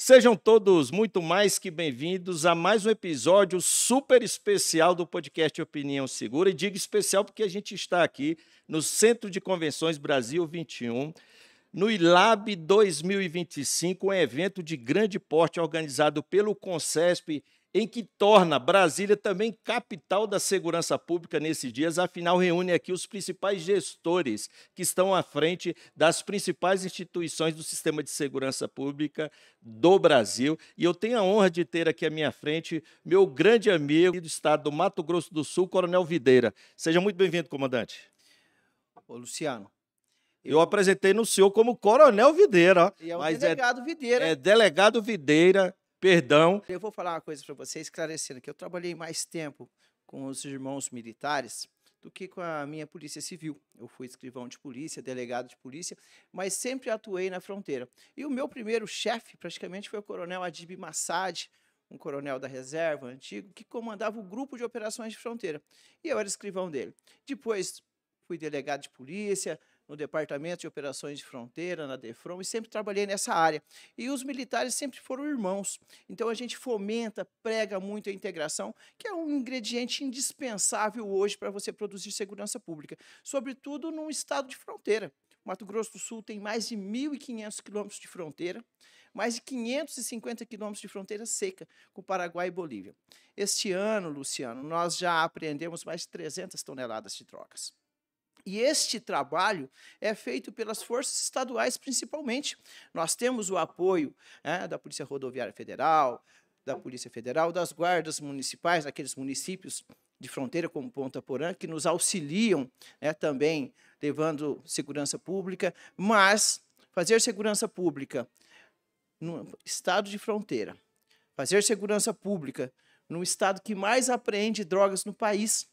Sejam todos muito mais que bem-vindos a mais um episódio super especial do podcast Opinião Segura. E digo especial porque a gente está aqui no Centro de Convenções Brasil 21, no ILAB 2025, um evento de grande porte organizado pelo Concesp, em que torna Brasília também capital da segurança pública nesses dias. Afinal, reúne aqui os principais gestores que estão à frente das principais instituições do sistema de segurança pública do Brasil. E eu tenho a honra de ter aqui à minha frente meu grande amigo do estado do Mato Grosso do Sul, Coronel Videira. Seja muito bem-vindo, comandante. Ô, Luciano. Eu apresentei no senhor como Coronel Videira, ó, E é o mas delegado Videira. é delegado Videira, perdão. Eu vou falar uma coisa para você, esclarecendo que eu trabalhei mais tempo com os irmãos militares do que com a minha polícia civil. Eu fui escrivão de polícia, delegado de polícia, mas sempre atuei na fronteira. E o meu primeiro chefe, praticamente, foi o coronel Adib Massad, um coronel da reserva antigo, que comandava o grupo de operações de fronteira. E eu era escrivão dele. Depois fui delegado de polícia, no Departamento de Operações de Fronteira, na DEFRON, e sempre trabalhei nessa área. E os militares sempre foram irmãos. Então, a gente fomenta, prega muito a integração, que é um ingrediente indispensável hoje para você produzir segurança pública, sobretudo num estado de fronteira. O Mato Grosso do Sul tem mais de 1.500 quilômetros de fronteira, mais de 550 quilômetros de fronteira seca com Paraguai e Bolívia. Este ano, Luciano, nós já apreendemos mais de 300 toneladas de drogas. E este trabalho é feito pelas forças estaduais, principalmente. Nós temos o apoio da Polícia Rodoviária Federal, da Polícia Federal, das guardas municipais, daqueles municípios de fronteira, como Ponta Porã, que nos auxiliam também, levando segurança pública. Mas fazer segurança pública no estado de fronteira, fazer segurança pública no estado que mais apreende drogas no país,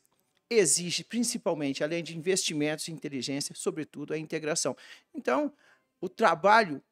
exige, principalmente, além de investimentos e inteligência, sobretudo, a integração. Então, o trabalho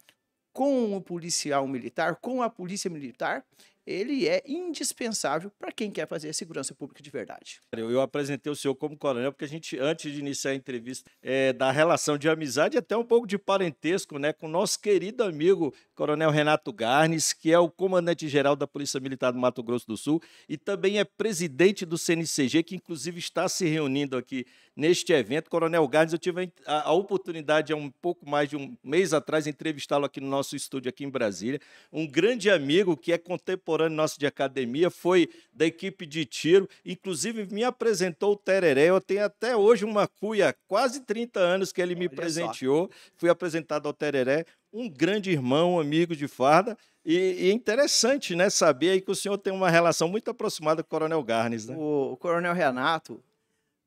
com o policial militar, com a polícia militar, ele é indispensável para quem quer fazer segurança pública de verdade. Eu apresentei o senhor como coronel porque a gente, antes de iniciar a entrevista, da relação de amizade e até um pouco de parentesco, né, com o nosso querido amigo Coronel Renato Garnes, que é o comandante-geral da Polícia Militar do Mato Grosso do Sul e também é presidente do CNCG, que inclusive está se reunindo aqui neste evento. Coronel Garnes, eu tive a oportunidade há um pouco mais de um mês atrás de entrevistá-lo aqui no nosso estúdio aqui em Brasília. Um grande amigo que é contemporâneo nosso de academia, foi da equipe de tiro, inclusive me apresentou o tereré. Eu tenho até hoje uma cuia, quase 30 anos que ele me presenteou. Fui apresentado ao tereré, um grande irmão, amigo de farda, e é interessante, né, saber aí que o senhor tem uma relação muito aproximada com o Coronel Garnes, né? O Coronel Renato,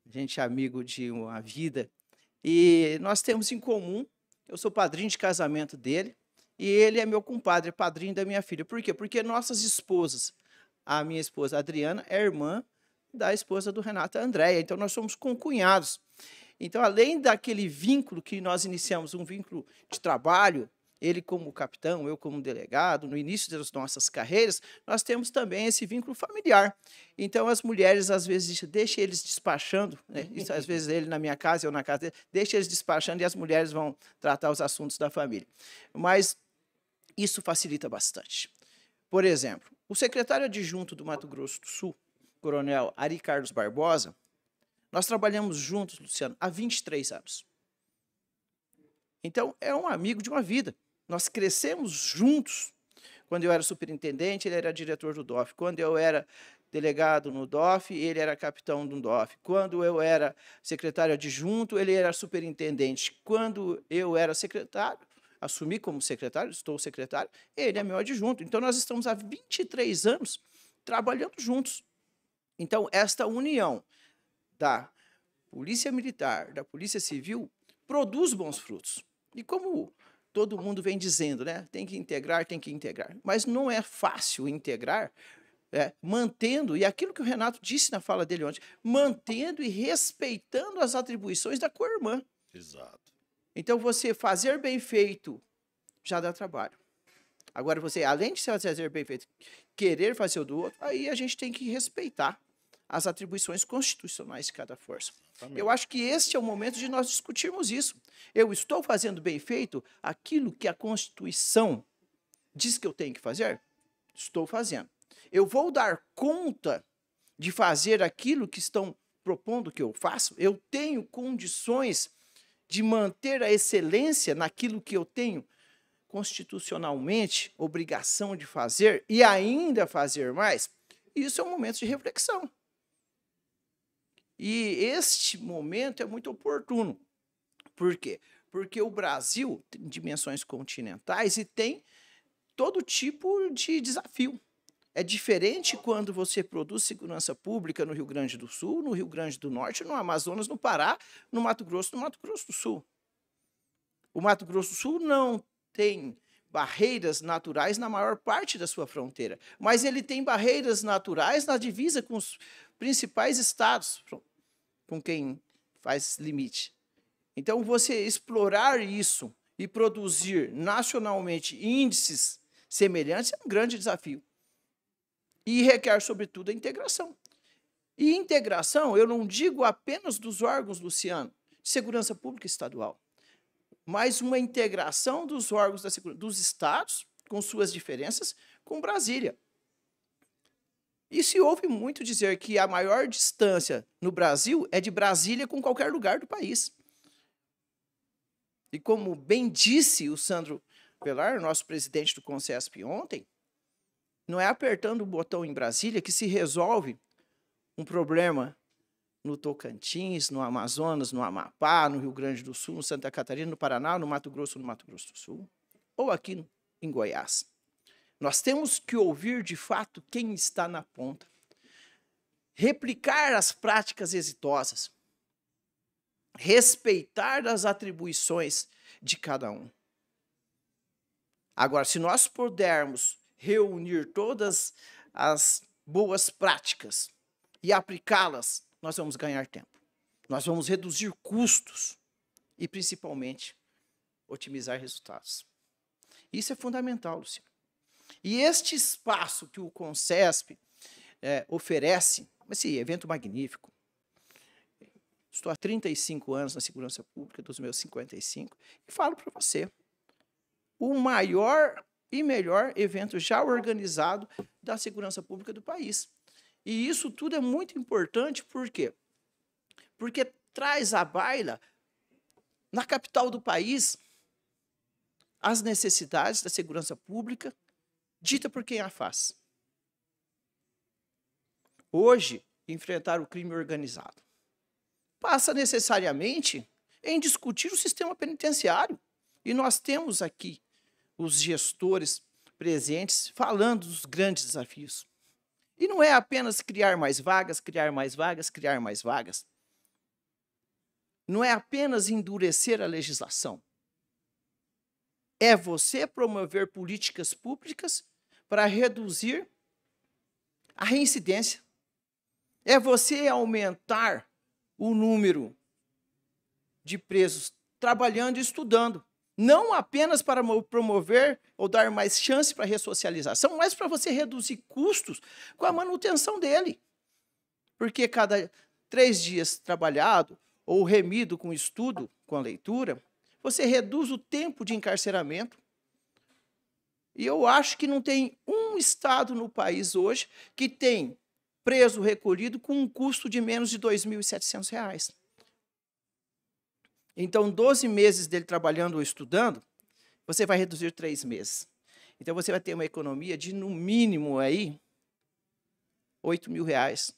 a gente é amigo de uma vida, e nós temos em comum, eu sou padrinho de casamento dele, e ele é meu compadre, padrinho da minha filha. Por quê? Porque nossas esposas, a minha esposa Adriana é irmã da esposa do Renato, a Andréia. Então, nós somos concunhados. Então, além daquele vínculo que nós iniciamos, um vínculo de trabalho, ele como capitão, eu como delegado, no início das nossas carreiras, nós temos também esse vínculo familiar. Então, as mulheres, às vezes, deixam eles despachando, né? Isso, às vezes ele na minha casa, eu na casa dele, deixa eles despachando e as mulheres vão tratar os assuntos da família. Mas isso facilita bastante. Por exemplo, o secretário adjunto do Mato Grosso do Sul, coronel Ari Carlos Barbosa, nós trabalhamos juntos, Luciano, há 23 anos. Então, é um amigo de uma vida. Nós crescemos juntos. Quando eu era superintendente, ele era diretor do DOF. Quando eu era delegado no DOF, ele era capitão do DOF. Quando eu era secretário adjunto, ele era superintendente. Quando eu era secretário, assumi como secretário, estou secretário, ele é meu adjunto. Então, nós estamos há 23 anos trabalhando juntos. Então, esta união da Polícia Militar, da Polícia Civil, produz bons frutos. E como todo mundo vem dizendo, né? Tem que integrar, tem que integrar. Mas não é fácil integrar mantendo, e aquilo que o Renato disse na fala dele ontem, mantendo e respeitando as atribuições da co-irmã. Exato. Então, você fazer bem feito já dá trabalho. Agora, você, além de fazer bem feito, querer fazer o do outro, aí a gente tem que respeitar as atribuições constitucionais de cada força. Também. Eu acho que este é o momento de nós discutirmos isso. Eu estou fazendo bem feito aquilo que a Constituição diz que eu tenho que fazer? Estou fazendo. Eu vou dar conta de fazer aquilo que estão propondo que eu faço? Eu tenho condições de manter a excelência naquilo que eu tenho constitucionalmente obrigação de fazer e ainda fazer mais? Isso é um momento de reflexão. E este momento é muito oportuno. Por quê? Porque o Brasil tem dimensões continentais e tem todo tipo de desafio. É diferente quando você produz segurança pública no Rio Grande do Sul, no Rio Grande do Norte, no Amazonas, no Pará, no Mato Grosso do Sul. O Mato Grosso do Sul não tem barreiras naturais na maior parte da sua fronteira, mas ele tem barreiras naturais na divisa com os principais estados com quem faz limite. Então, você explorar isso e produzir nacionalmente índices semelhantes é um grande desafio. E requer, sobretudo, a integração. E integração, eu não digo apenas dos órgãos, Luciano, de segurança pública estadual, mas uma integração dos órgãos dos estados, com suas diferenças, com Brasília. E se ouve muito dizer que a maior distância no Brasil é de Brasília com qualquer lugar do país. E como bem disse o Sandro Velar, nosso presidente do CONCESP ontem, não é apertando o botão em Brasília que se resolve um problema no Tocantins, no Amazonas, no Amapá, no Rio Grande do Sul, no Santa Catarina, no Paraná, no Mato Grosso do Sul, ou aqui em Goiás. Nós temos que ouvir, de fato, quem está na ponta. Replicar as práticas exitosas. Respeitar as atribuições de cada um. Agora, se nós pudermos reunir todas as boas práticas e aplicá-las, nós vamos ganhar tempo. Nós vamos reduzir custos e, principalmente, otimizar resultados. Isso é fundamental, Luciano. E este espaço que o CONCESP oferece, esse evento magnífico, estou há 35 anos na segurança pública, dos meus 55, e falo para você, o maior e melhor evento já organizado da segurança pública do país. E isso tudo é muito importante, por quê? Porque traz à baila, na capital do país, as necessidades da segurança pública, dita por quem a faz. Hoje, enfrentar o crime organizado passa necessariamente em discutir o sistema penitenciário. E nós temos aqui os gestores presentes falando dos grandes desafios. E não é apenas criar mais vagas, criar mais vagas, criar mais vagas. Não é apenas endurecer a legislação. É você promover políticas públicas para reduzir a reincidência. É você aumentar o número de presos trabalhando e estudando. Não apenas para promover ou dar mais chance para a ressocialização, mas para você reduzir custos com a manutenção dele. Porque cada 3 dias trabalhado ou remido com estudo, com a leitura, você reduz o tempo de encarceramento. E eu acho que não tem um estado no país hoje que tem preso recolhido com um custo de menos de R$ 2.700. Então, 12 meses dele trabalhando ou estudando, você vai reduzir 3 meses. Então, você vai ter uma economia de, no mínimo, aí, R$ 8.000.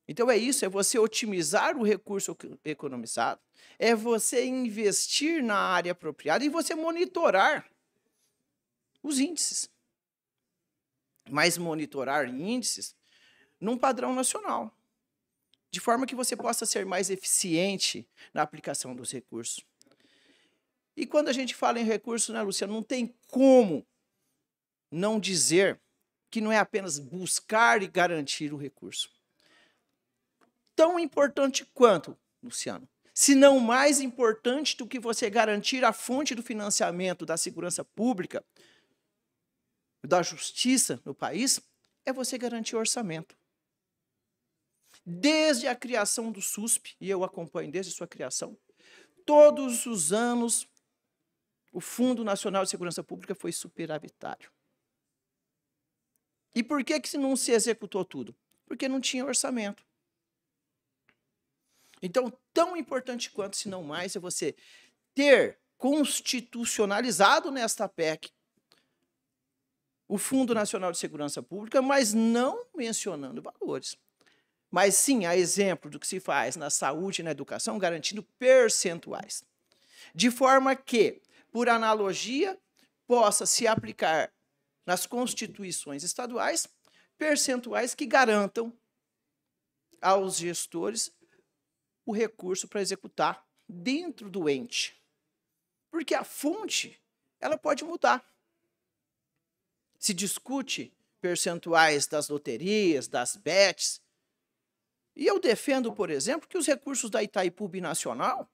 Então, é isso, é você otimizar o recurso economizado, é você investir na área apropriada e você monitorar os índices. Mas monitorar índices num padrão nacional, de forma que você possa ser mais eficiente na aplicação dos recursos. E quando a gente fala em recursos, né, Luciano, não tem como não dizer que não é apenas buscar e garantir o recurso. Tão importante quanto, Luciano, se não mais importante do que você garantir a fonte do financiamento da segurança pública, da justiça no país, é você garantir o orçamento. Desde a criação do SUSP, e eu acompanho desde a sua criação, todos os anos o Fundo Nacional de Segurança Pública foi superavitário. E por que não se executou tudo? Porque não tinha orçamento. Então, tão importante quanto, se não mais, é você ter constitucionalizado nesta PEC o Fundo Nacional de Segurança Pública, mas não mencionando valores. Mas sim, a exemplo do que se faz na saúde e na educação, garantindo percentuais. De forma que, por analogia, possa se aplicar nas constituições estaduais percentuais que garantam aos gestores o recurso para executar dentro do ente. Porque a fonte, ela pode mudar. Se discute percentuais das loterias, das bets, e eu defendo, por exemplo, que os recursos da Itaipu Binacional,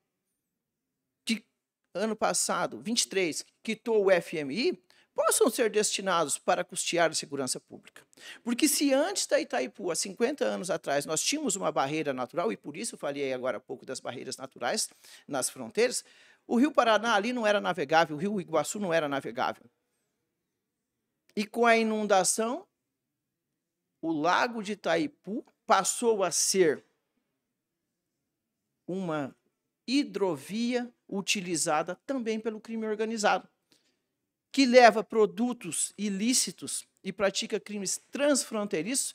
que ano passado, 23, quitou o FMI, possam ser destinados para custear a segurança pública. Porque se antes da Itaipu, há 50 anos atrás, nós tínhamos uma barreira natural, e por isso eu falei agora há pouco das barreiras naturais nas fronteiras, o Rio Paraná ali não era navegável, o Rio Iguaçu não era navegável. E com a inundação, o Lago de Itaipu passou a ser uma hidrovia utilizada também pelo crime organizado, que leva produtos ilícitos e pratica crimes transfronteiriços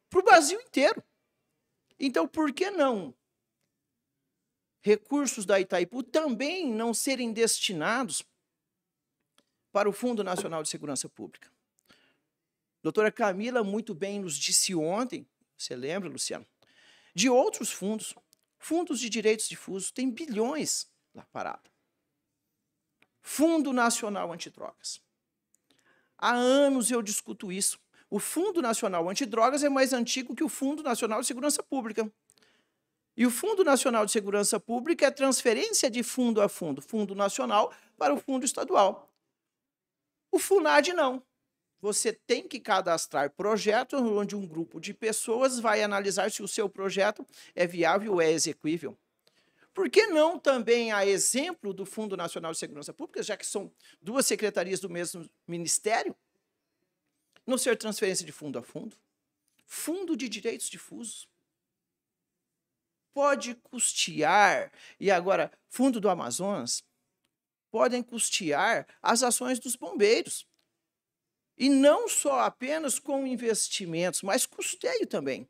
para o Brasil inteiro. Então, por que não recursos da Itaipu também não serem destinados para o Fundo Nacional de Segurança Pública? A doutora Camila muito bem nos disse ontem, você lembra, Luciano, de outros fundos, fundos de direitos difusos, tem bilhões lá parado. Fundo Nacional Antidrogas. Há anos eu discuto isso. O Fundo Nacional Antidrogas é mais antigo que o Fundo Nacional de Segurança Pública. E o Fundo Nacional de Segurança Pública é transferência de fundo a fundo, fundo nacional para o fundo estadual. O FUNAD não. Você tem que cadastrar projetos onde um grupo de pessoas vai analisar se o seu projeto é viável ou é exequível. Por que não também, a exemplo do Fundo Nacional de Segurança Pública, já que são duas secretarias do mesmo ministério, não ser transferência de fundo a fundo? Fundo de direitos difusos. Pode custear, e agora, Fundo do Amazonas, podem custear as ações dos bombeiros. E não só apenas com investimentos, mas custeio também.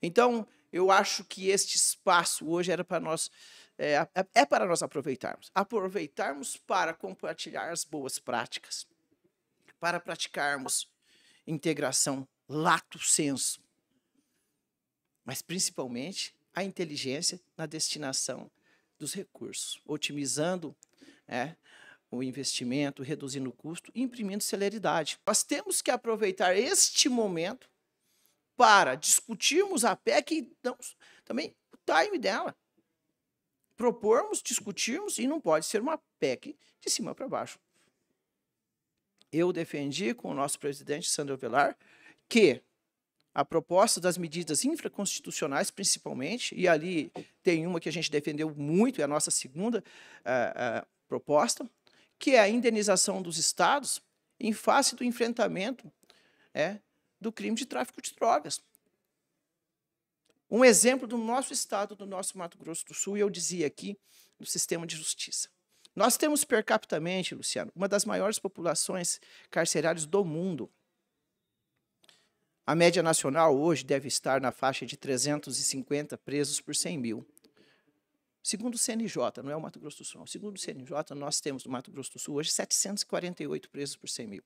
Então, eu acho que este espaço hoje era para nós, para nós aproveitarmos. Aproveitarmos para compartilhar as boas práticas, para praticarmos integração, lato sensu, mas principalmente a inteligência na destinação dos recursos, otimizando o investimento, reduzindo o custo e imprimindo celeridade. Nós temos que aproveitar este momento para discutirmos a PEC e também o time dela. Propormos, discutirmos, e não pode ser uma PEC de cima para baixo. Eu defendi com o nosso presidente, Sandro Avelar, que a proposta das medidas infraconstitucionais, principalmente, e ali tem uma que a gente defendeu muito, é a nossa segunda proposta, que é a indenização dos estados em face do enfrentamento do crime de tráfico de drogas. Um exemplo do nosso estado, do nosso Mato Grosso do Sul, e eu dizia aqui, no sistema de justiça. Nós temos per capitamente, Luciano, uma das maiores populações carcerárias do mundo. A média nacional hoje deve estar na faixa de 350 presos por 100 mil. Segundo o CNJ, não é o Mato Grosso do Sul, não. Segundo o CNJ, nós temos no Mato Grosso do Sul hoje 748 presos por 100 mil.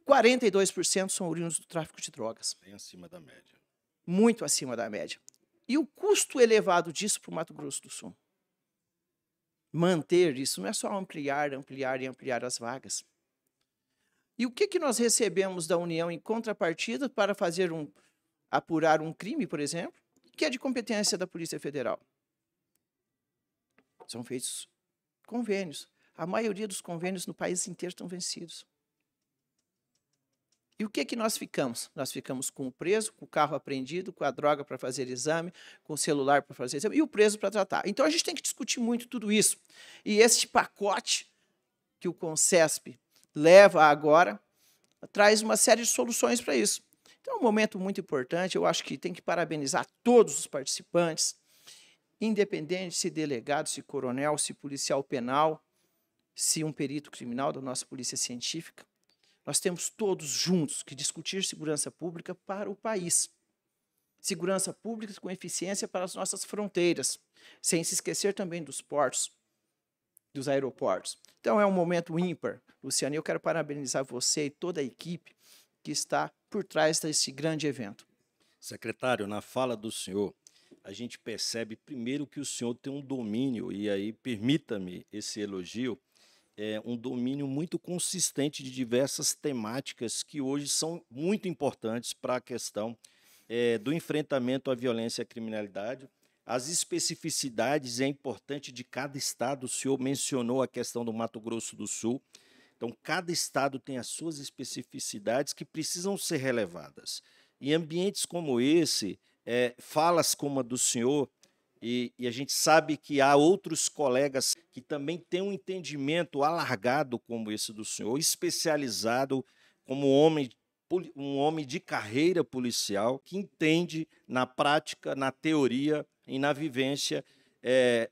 42% são oriundos do tráfico de drogas. Bem acima da média. Muito acima da média. E o custo elevado disso para o Mato Grosso do Sul? Manter isso não é só ampliar as vagas. E o que nós recebemos da União em contrapartida para apurar um crime, por exemplo, que é de competência da Polícia Federal? São feitos convênios. A maioria dos convênios no país inteiro estão vencidos. E o que que nós ficamos? Nós ficamos com o preso, com o carro apreendido, com a droga para fazer exame, com o celular para fazer exame e o preso para tratar. Então a gente tem que discutir muito tudo isso. E este pacote que o Concesp leva agora traz uma série de soluções para isso. Então é um momento muito importante, eu acho que tem que parabenizar todos os participantes, independente se delegado, se coronel, se policial penal, se um perito criminal da nossa polícia científica. Nós temos todos juntos que discutir segurança pública para o país. Segurança pública com eficiência para as nossas fronteiras, sem se esquecer também dos portos, dos aeroportos. Então é um momento ímpar. Luciano, eu quero parabenizar você e toda a equipe que está por trás desse grande evento. Secretário, na fala do senhor, a gente percebe primeiro que o senhor tem um domínio, e aí permita-me esse elogio, um domínio muito consistente de diversas temáticas que hoje são muito importantes para a questão do enfrentamento à violência e à criminalidade. As especificidades é importante de cada estado, o senhor mencionou a questão do Mato Grosso do Sul. Então, cada estado tem as suas especificidades que precisam ser relevadas. Em ambientes como esse, falas como a do senhor, e a gente sabe que há outros colegas que também têm um entendimento alargado como esse do senhor, especializado como um homem de carreira policial, que entende na prática, na teoria e na vivência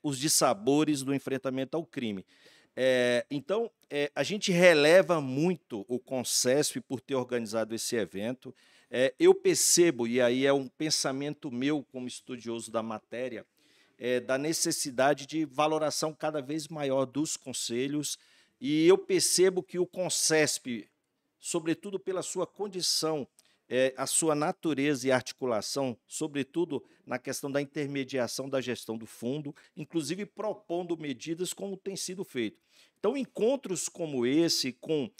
os dissabores do enfrentamento ao crime. Então, a gente releva muito o Concesp por ter organizado esse evento. Eu percebo, e aí é um pensamento meu como estudioso da matéria, da necessidade de valoração cada vez maior dos conselhos, e eu percebo que o Concesp, sobretudo pela sua condição, a sua natureza e articulação, sobretudo na questão da intermediação da gestão do fundo, inclusive propondo medidas como tem sido feito. Então, encontros como esse, com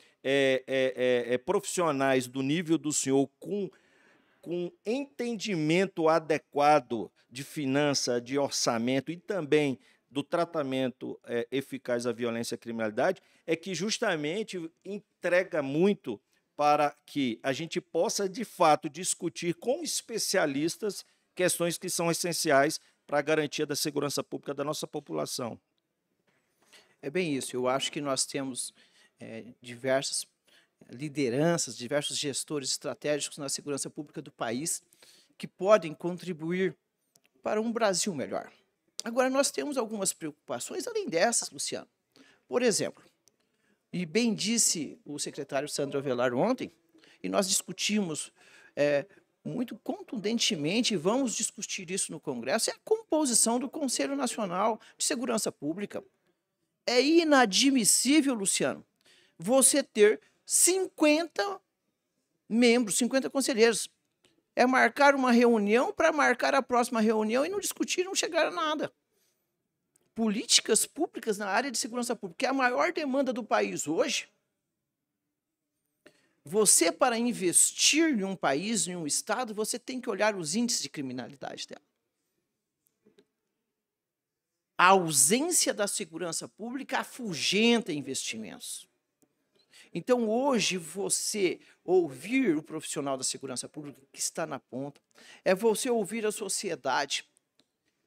profissionais do nível do senhor, com entendimento adequado de finança, de orçamento e também do tratamento eficaz à violência e à criminalidade, é que justamente entrega muito para que a gente possa, de fato, discutir com especialistas questões que são essenciais para a garantia da segurança pública da nossa população. É bem isso, eu acho que nós temos diversas lideranças, diversos gestores estratégicos na segurança pública do país que podem contribuir para um Brasil melhor. Agora, nós temos algumas preocupações além dessas, Luciano. Por exemplo, e bem disse o secretário Sandro Avelar ontem, e nós discutimos muito contundentemente, e vamos discutir isso no Congresso, é a composição do Conselho Nacional de Segurança Pública. É inadmissível, Luciano, você ter 50 membros, 50 conselheiros. É marcar uma reunião para marcar a próxima reunião e não discutir, não chegar a nada. Políticas públicas na área de segurança pública, que é a maior demanda do país hoje. Você, para investir em um país, em um estado, você tem que olhar os índices de criminalidade dela. A ausência da segurança pública afugenta investimentos. Então, hoje, você ouvir o profissional da segurança pública que está na ponta, é você ouvir a sociedade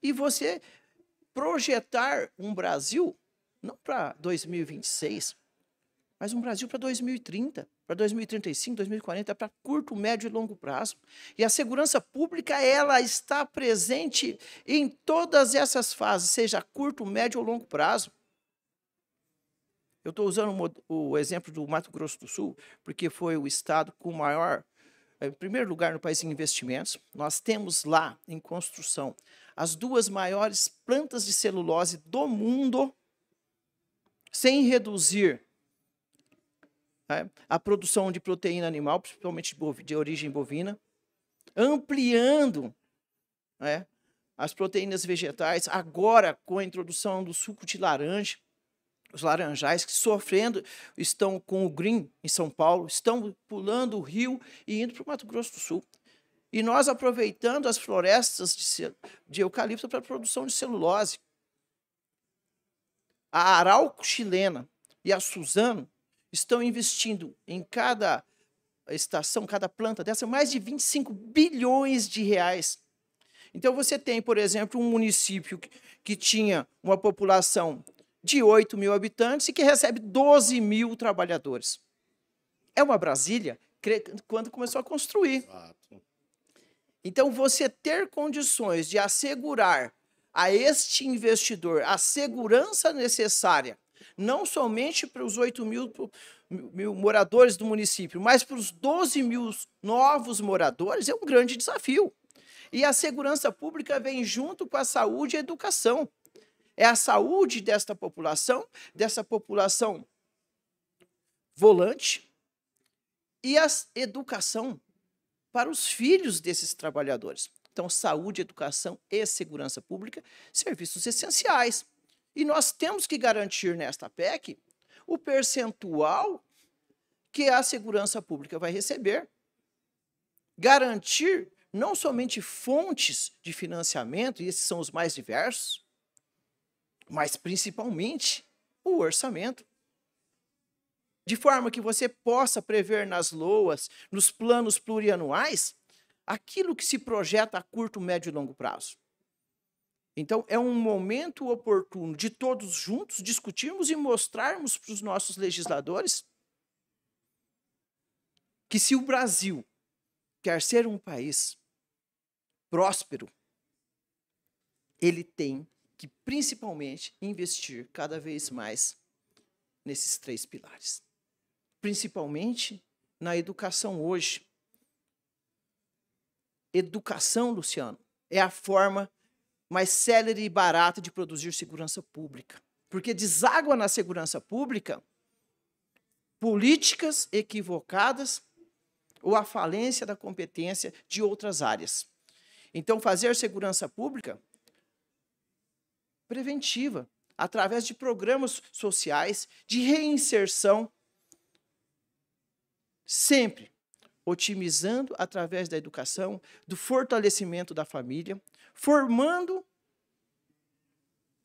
e você projetar um Brasil, não para 2026, mas um Brasil para 2030, para 2035, 2040, para curto, médio e longo prazo. E a segurança pública, ela está presente em todas essas fases, seja curto, médio ou longo prazo. Eu estou usando o exemplo do Mato Grosso do Sul, porque foi o estado com o maior, em primeiro lugar no país em investimentos. Nós temos lá, em construção, as 2 maiores plantas de celulose do mundo, sem reduzir a produção de proteína animal, principalmente de origem bovina, ampliando as proteínas vegetais, agora com a introdução do suco de laranja. Os laranjais que sofrendo estão com o Green em São Paulo, estão pulando o rio e indo para o Mato Grosso do Sul. E nós aproveitando as florestas de eucalipto para a produção de celulose. A Arauco chilena e a Suzano estão investindo em cada estação, cada planta dessa, mais de 25 bilhões de reais. Então, você tem, por exemplo, um município que tinha uma população de 8 mil habitantes e que recebe 12 mil trabalhadores. É uma Brasília quando começou a construir. Exato. Então, você ter condições de assegurar a este investidor a segurança necessária, não somente para os 8 mil moradores do município, mas para os 12 mil novos moradores, é um grande desafio. E a segurança pública vem junto com a saúde e a educação. É a saúde dessa população volante, e a educação para os filhos desses trabalhadores. Então, saúde, educação e segurança pública, serviços essenciais. E nós temos que garantir nesta PEC o percentual que a segurança pública vai receber. Garantir não somente fontes de financiamento, e esses são os mais diversos, mas principalmente o orçamento. De forma que você possa prever nas LOAs, nos planos plurianuais, aquilo que se projeta a curto, médio e longo prazo. Então, é um momento oportuno de todos juntos discutirmos e mostrarmos para os nossos legisladores que, se o Brasil quer ser um país próspero, ele tem que, principalmente, investir cada vez mais nesses 3 pilares. Principalmente na educação hoje. Educação, Luciano, é a forma mais célere e barata de produzir segurança pública. Porque deságua na segurança pública políticas equivocadas ou a falência da competência de outras áreas. Então, fazer segurança pública preventiva, através de programas sociais, de reinserção, sempre otimizando através da educação, do fortalecimento da família, formando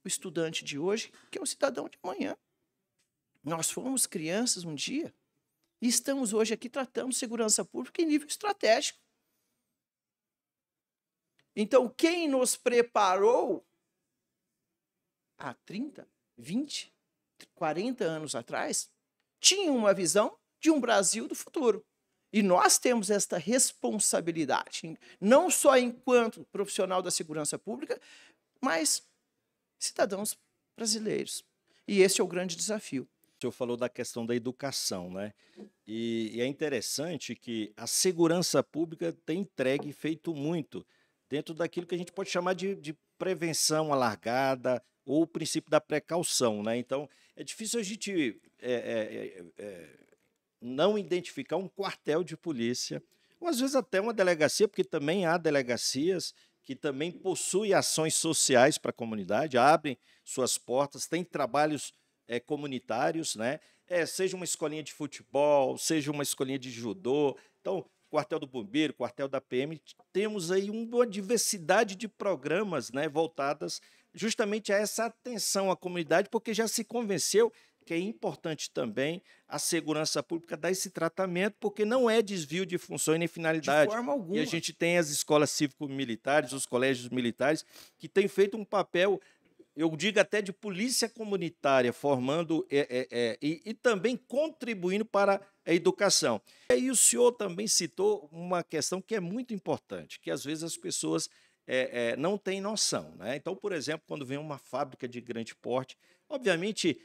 o estudante de hoje, que é o cidadão de amanhã. Nós fomos crianças um dia e estamos hoje aqui tratando segurança pública em nível estratégico. Então, quem nos preparou há 30, 20, 40 anos atrás, tinha uma visão de um Brasil do futuro. E nós temos esta responsabilidade, não só enquanto profissional da segurança pública, mas cidadãos brasileiros. E esse é o grande desafio. O senhor falou da questão da educação, né? E é interessante que a segurança pública tem entregue e feito muito dentro daquilo que a gente pode chamar de prevenção alargada ou o princípio da precaução, né? Então, é difícil a gente não identificar um quartel de polícia, ou às vezes até uma delegacia, porque também há delegacias que também possuem ações sociais para a comunidade, abrem suas portas, têm trabalhos comunitários, né? Seja uma escolinha de futebol, seja uma escolinha de judô. Então, quartel do bombeiro, quartel da PM, temos aí uma diversidade de programas, né, voltadas justamente a essa atenção à comunidade, porque já se convenceu que é importante também a segurança pública dar esse tratamento, porque não é desvio de funções nem finalidade. De forma alguma. E a gente tem as escolas cívico-militares, os colégios militares, que têm feito um papel, eu digo até de polícia comunitária, formando e também contribuindo para a educação. E aí o senhor também citou uma questão que é muito importante, que às vezes as pessoas não têm noção, né? Então, por exemplo, quando vem uma fábrica de grande porte, obviamente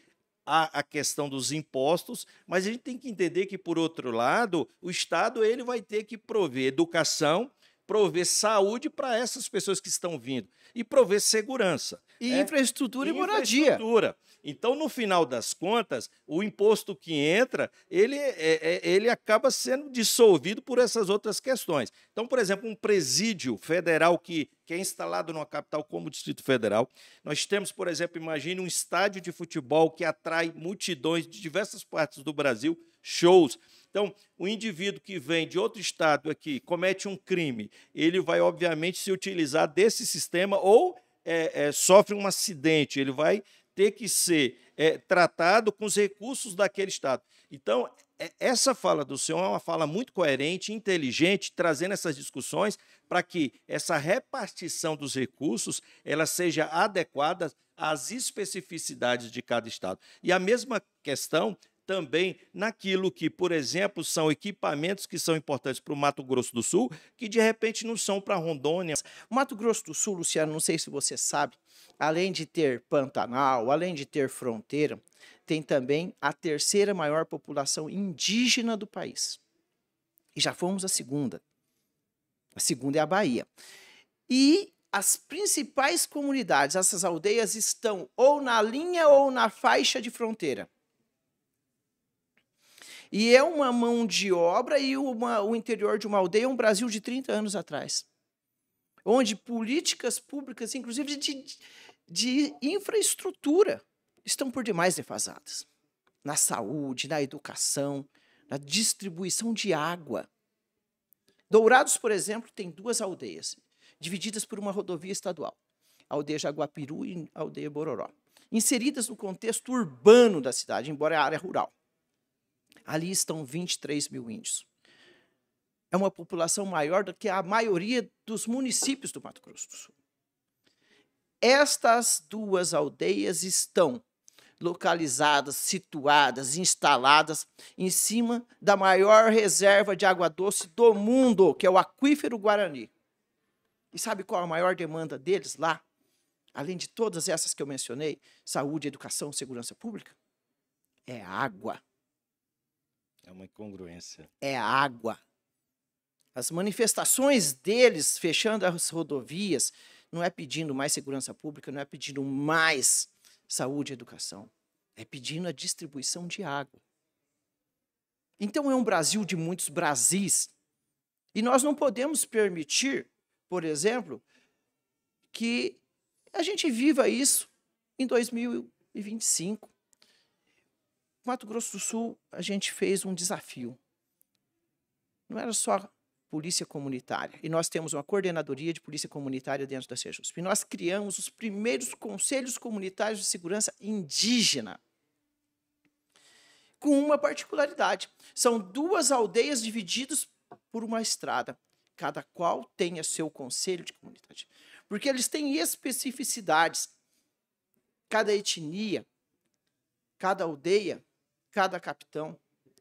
há a questão dos impostos, mas a gente tem que entender que, por outro lado, o Estado ele vai ter que prover educação, prover saúde para essas pessoas que estão vindo e prover segurança. E infraestrutura e moradia. Infraestrutura. Então, no final das contas, o imposto que entra, ele acaba sendo dissolvido por essas outras questões. Então, por exemplo, um presídio federal que é instalado numa capital como o Distrito Federal, nós temos, por exemplo, imagine um estádio de futebol que atrai multidões de diversas partes do Brasil, shows. Então, o indivíduo que vem de outro estado aqui, comete um crime, ele vai, obviamente, se utilizar desse sistema ou sofre um acidente, ele vai ter que ser tratado com os recursos daquele Estado. Então, essa fala do senhor é uma fala muito coerente, inteligente, trazendo essas discussões para que essa repartição dos recursos ela seja adequada às especificidades de cada Estado. E a mesma questão também naquilo que, por exemplo, são equipamentos que são importantes para o Mato Grosso do Sul, que de repente não são para Rondônia. O Mato Grosso do Sul, Luciano, não sei se você sabe, além de ter Pantanal, além de ter fronteira, tem também a terceira maior população indígena do país. E já fomos a segunda. A segunda é a Bahia. E as principais comunidades, essas aldeias, estão ou na linha ou na faixa de fronteira. E é uma mão de obra e o interior de uma aldeia é um Brasil de 30 anos atrás, onde políticas públicas, inclusive de infraestrutura, estão por demais defasadas. Na saúde, na educação, na distribuição de água. Dourados, por exemplo, tem 2 aldeias, divididas por uma rodovia estadual, a aldeia Jaguapiru e a aldeia Bororó, inseridas no contexto urbano da cidade, embora é área rural. Ali estão 23 mil índios. É uma população maior do que a maioria dos municípios do Mato Grosso do Sul. Estas 2 aldeias estão localizadas, situadas, instaladas em cima da maior reserva de água doce do mundo, que é o Aquífero Guarani. E sabe qual a maior demanda deles lá? Além de todas essas que eu mencionei, saúde, educação, segurança pública, é água. É uma incongruência. É água. As manifestações deles fechando as rodovias não é pedindo mais segurança pública, não é pedindo mais saúde e educação. É pedindo a distribuição de água. Então é um Brasil de muitos Brasis. E nós não podemos permitir, por exemplo, que a gente viva isso em 2025. Mato Grosso do Sul, a gente fez um desafio. Não era só polícia comunitária. E nós temos uma coordenadoria de polícia comunitária dentro da Sejusp. E nós criamos os primeiros conselhos comunitários de segurança indígena. Com uma particularidade. São 2 aldeias divididas por uma estrada. Cada qual tem o seu conselho de comunidade. Porque eles têm especificidades. Cada etnia, cada aldeia, cada capitão.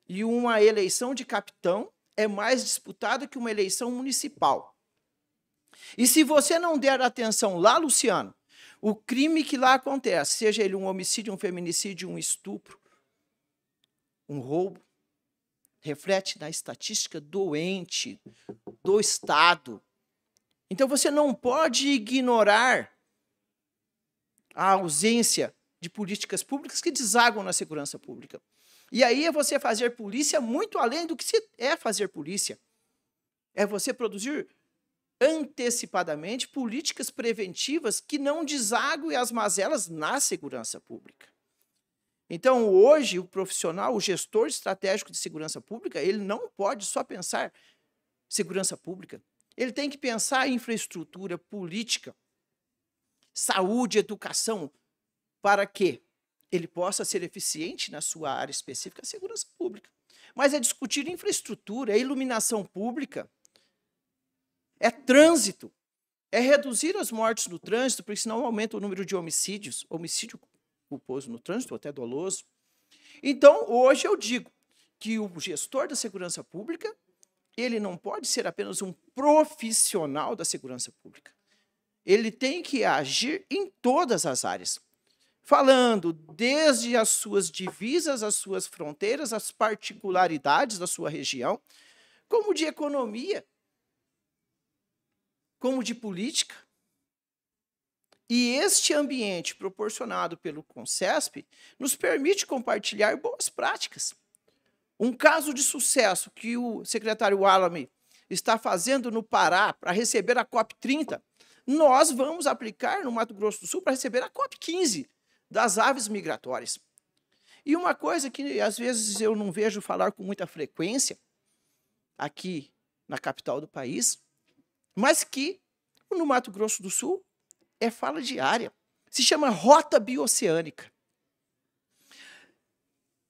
E uma eleição de capitão é mais disputada que uma eleição municipal. E se você não der atenção lá, Luciano, o crime que lá acontece, seja ele um homicídio, um feminicídio, um estupro, um roubo, reflete na estatística doente do Estado. Então você não pode ignorar a ausência de políticas públicas que desaguam na segurança pública. E aí é você fazer polícia muito além do que é fazer polícia. É você produzir antecipadamente políticas preventivas que não desaguem as mazelas na segurança pública. Então, hoje, o profissional, o gestor estratégico de segurança pública, ele não pode só pensar segurança pública. Ele tem que pensar em infraestrutura política, saúde, educação, para que ele possa ser eficiente na sua área específica, a segurança pública. Mas é discutir infraestrutura, é iluminação pública, é trânsito, é reduzir as mortes no trânsito, porque senão aumenta o número de homicídios, homicídio culposo no trânsito, até doloso. Então, hoje eu digo que o gestor da segurança pública, ele não pode ser apenas um profissional da segurança pública. Ele tem que agir em todas as áreas, falando desde as suas divisas, as suas fronteiras, as particularidades da sua região, como de economia, como de política. E este ambiente proporcionado pelo Concesp nos permite compartilhar boas práticas. Um caso de sucesso que o secretário Alame está fazendo no Pará para receber a COP30, nós vamos aplicar no Mato Grosso do Sul para receber a COP15 das aves migratórias. E uma coisa que às vezes eu não vejo falar com muita frequência aqui na capital do país, mas que no Mato Grosso do Sul é fala diária. Se chama Rota Bioceânica.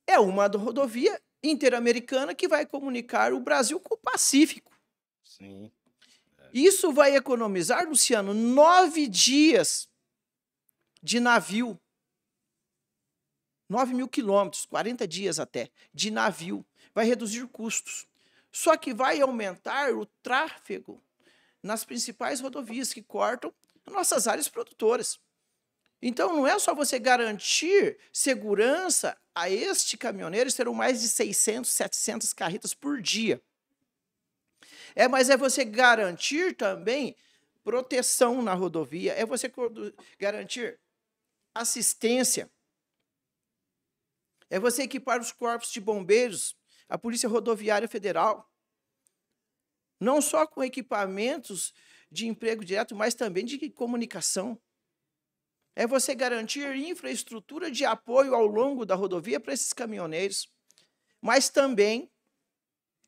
É uma rodovia interamericana que vai comunicar o Brasil com o Pacífico. Sim. Isso vai economizar, Luciano, 9 dias de navio. 9.000 quilômetros, 40 dias até, de navio. Vai reduzir custos. Só que vai aumentar o tráfego nas principais rodovias que cortam nossas áreas produtoras. Então, não é só você garantir segurança a este caminhoneiro, eles terão mais de 600, 700 carretas por dia. Mas é você garantir também proteção na rodovia, é você garantir assistência, é você equipar os corpos de bombeiros, a Polícia Rodoviária Federal, não só com equipamentos de emprego direto, mas também de comunicação. É você garantir infraestrutura de apoio ao longo da rodovia para esses caminhoneiros, mas também,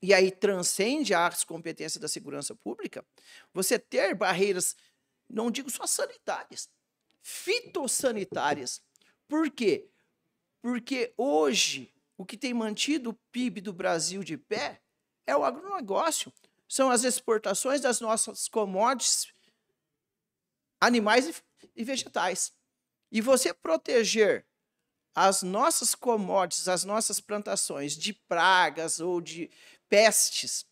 e aí transcende as competências da segurança pública, você ter barreiras, não digo só sanitárias, fitossanitárias. Por quê? Porque hoje o que tem mantido o PIB do Brasil de pé é o agronegócio, são as exportações das nossas commodities, animais e vegetais. E você proteger as nossas commodities, as nossas plantações de pragas ou de pestes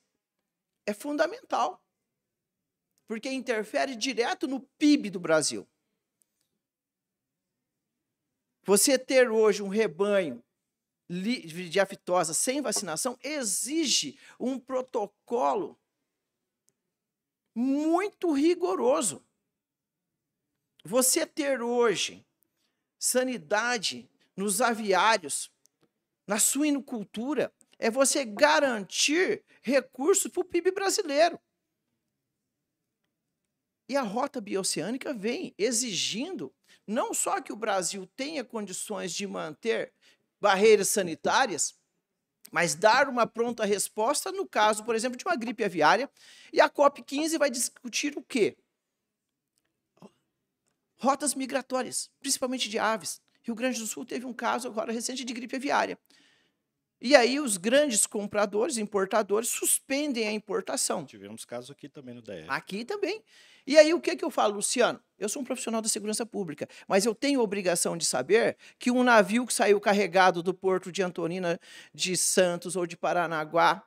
é fundamental, porque interfere direto no PIB do Brasil. Você ter hoje um rebanho livre de aftosa sem vacinação exige um protocolo muito rigoroso. Você ter hoje sanidade nos aviários, na suinocultura, é você garantir recursos para o PIB brasileiro. E a rota bioceânica vem exigindo não só que o Brasil tenha condições de manter barreiras sanitárias, mas dar uma pronta resposta no caso, por exemplo, de uma gripe aviária. E a COP15 vai discutir o quê? Rotas migratórias, principalmente de aves. Rio Grande do Sul teve um caso agora recente de gripe aviária. E aí os grandes compradores, importadores, suspendem a importação. Tivemos casos aqui também no DF. Aqui também. E aí o que eu falo, Luciano? Eu sou um profissional da segurança pública, mas eu tenho a obrigação de saber que um navio que saiu carregado do porto de Antonina, de Santos ou de Paranaguá,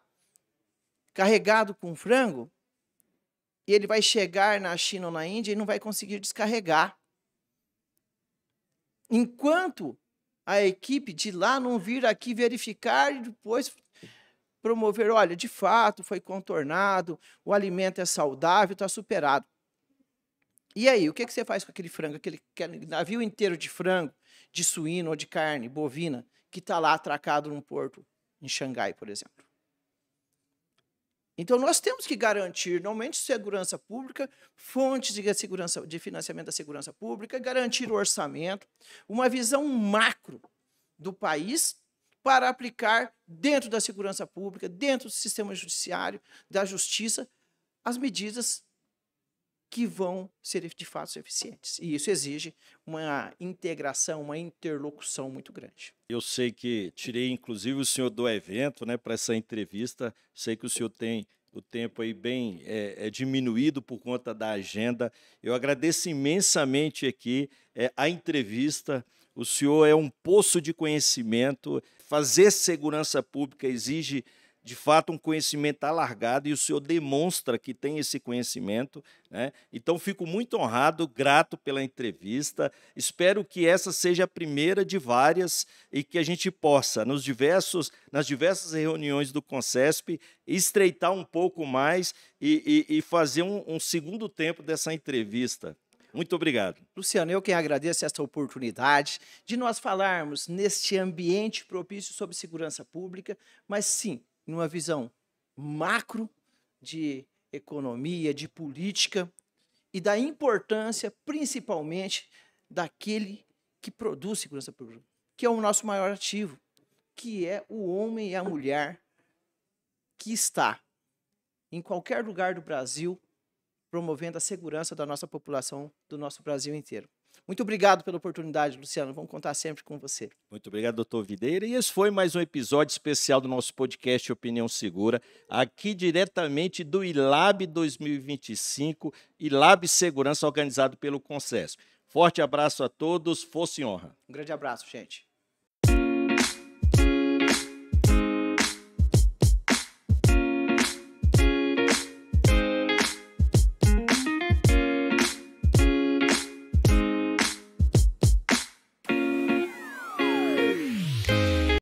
carregado com frango, e ele vai chegar na China ou na Índia e não vai conseguir descarregar. Enquanto a equipe de lá não vir aqui verificar e depois promover, olha, de fato foi contornado, o alimento é saudável, está superado. E aí, o que você faz com aquele frango, aquele navio inteiro de frango, de suíno ou de carne bovina, que está lá atracado num porto em Xangai, por exemplo? Então, nós temos que garantir, normalmente, segurança pública, fontes de financiamento da segurança pública, garantir o orçamento, uma visão macro do país para aplicar dentro da segurança pública, dentro do sistema judiciário, da justiça, as medidas que vão ser, de fato, eficientes. E isso exige uma integração, uma interlocução muito grande. Eu sei que tirei, inclusive, o senhor do evento, né, para essa entrevista. Sei que o senhor tem o tempo aí bem diminuído por conta da agenda. Eu agradeço imensamente aqui a entrevista. O senhor é um poço de conhecimento. Fazer segurança pública exige, de fato, um conhecimento alargado, e o senhor demonstra que tem esse conhecimento, né? Então, fico muito honrado, grato pela entrevista. Espero que essa seja a primeira de várias e que a gente possa, nas diversas reuniões do Concesp, estreitar um pouco mais e fazer um segundo tempo dessa entrevista. Muito obrigado. Luciano, eu quem agradeço essa oportunidade de nós falarmos neste ambiente propício sobre segurança pública, mas sim, numa visão macro de economia, de política e da importância, principalmente, daquele que produz segurança pública, que é o nosso maior ativo, que é o homem e a mulher que está em qualquer lugar do Brasil promovendo a segurança da nossa população, do nosso Brasil inteiro. Muito obrigado pela oportunidade, Luciano. Vamos contar sempre com você. Muito obrigado, doutor Videira. E esse foi mais um episódio especial do nosso podcast Opinião Segura, aqui diretamente do ILAB 2025, ILAB Segurança, organizado pelo Concesp. Forte abraço a todos, força e honra. Um grande abraço, gente.